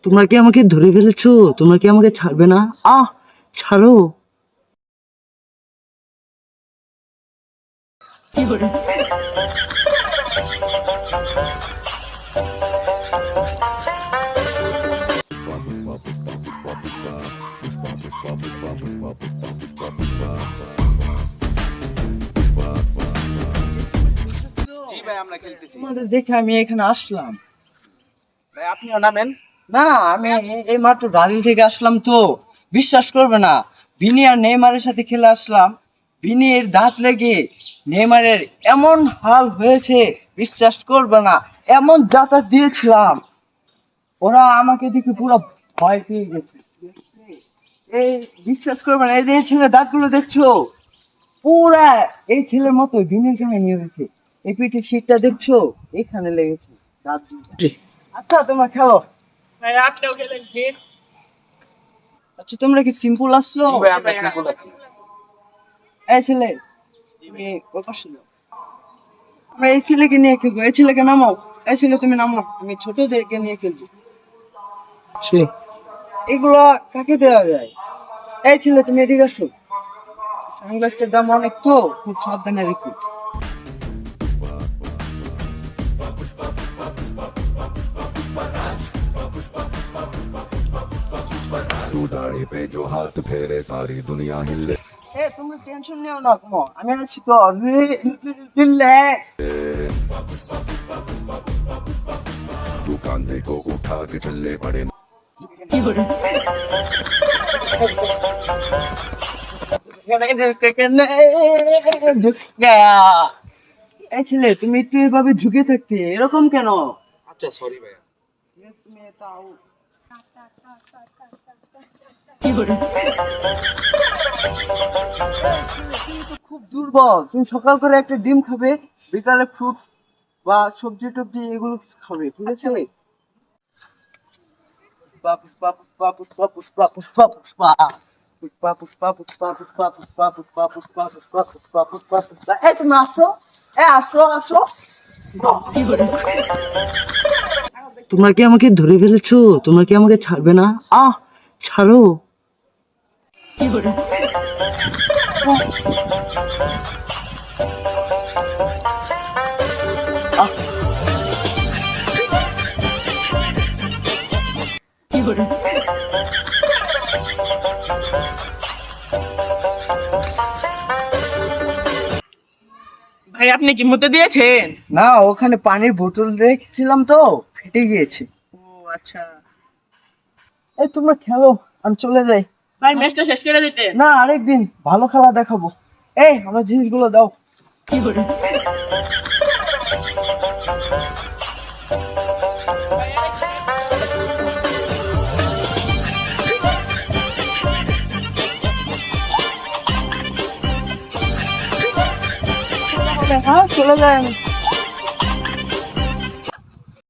তোমরা কি আমাকে ধরে ফেলেছো? তোমরা কি আমাকে ছাড়বে না? ছাড়ো। জি ভাই, আমরা খেলতেছি। তোমাদের দেখে আমি এখানে আসলাম। ভাই আপনিও নামেন। না, আমি এই মাত্র ব্রাজিল থেকে আসলাম তো। বিশ্বাস করবে না, ভিনি আর নেইমারের সাথে খেলে আসলাম। ভিনির দাঁত লেগে নেইমারের এমন হাল হয়েছে, বিশ্বাস করবে না। এমন যাতা দিয়েছিলাম, ওরা আমাকে দেখে পুরো ভয় পেয়ে গেছে। এই বিশ্বাস করবে না, এই যে এই ছেলে দাঁতগুলো দেখছো, পুরা এই ছেলের মতো ভিনির গায়ে নিয়ে গেছে। এই পিঠের শীতটা দেখছো, এখানে লেগেছে দাঁত। আচ্ছা তোমরা খেলো। ভাই আপনিও খেলেন প্লিজ। আচ্ছা তোমরা কি সিম্পল আসছো? জি ভাই, আমরা সিম্পল আছি। এই ছেলে, তুমি ওই পাশে যাও। আমরা এই ছেলেকে নিয়ে খেলবো। এই ছেলেকে নামো। এই ছেলে তুমি নামো, আমি ছোটদেরকে নিয়ে খেলবো। এগুলা কাকে দেওয়া যায়? এই ছেলে তুমি এদিকে আসো। সানগ্লাসটার দাম অনেক তো, খুব সাবধানে রেখো। तू दाढ़ी पे जो हाथ फेरे सारी दुनिया हिले। এ তুমি টেনশন নিও না কোনো, আমি আছি তো। রিল্যাক্স। तू कांधे को उठा के चलने पड़े। এই ছেলে তুমি একটু এভাবে ঝুঁকে থাকতে, এরকম কেন? আচ্ছা সরি ভাইয়া। তুমি তাও তুমি তো খুব দুর্বল। তুমি সকাল করে একটা ডিম খাবে, বিকালে ফ্রুটস বা সবজি টবজি এগুলো খাবে, ঠিক আছে? পুষ্পা পুষ্পা পুষ্পা পুষ্পা পুষ্পা পুষ্পা পুষ্পা পুষ্পা পুষ্পা পুষ্পা পুষ্পা পুষ্পা পুষ্পা পুষ্পা পুষ্পা পুষ্পা পুষ্পা। এই তুমি আসো, আসো আসো। তোমরা কি আমাকে ধরে ফেলেছো? তোমরা কি আমাকে ছাড়বে না? ছাড়ো। ভাই আপনি কি মুতে দিয়েছেন? না, ওখানে পানির বোতল রেখেছিলাম তো, ফেটে গিয়েছে। ও আচ্ছা। এই তোমরা খেলো, আমি চলে যাই। ভাই ম্যাচটা শেষ করে দিতেন। না, আরেকদিন ভালো খেলা দেখাবো। এই আমার জিনিসগুলো দাও। হ্যাঁ চলে যাই আমি।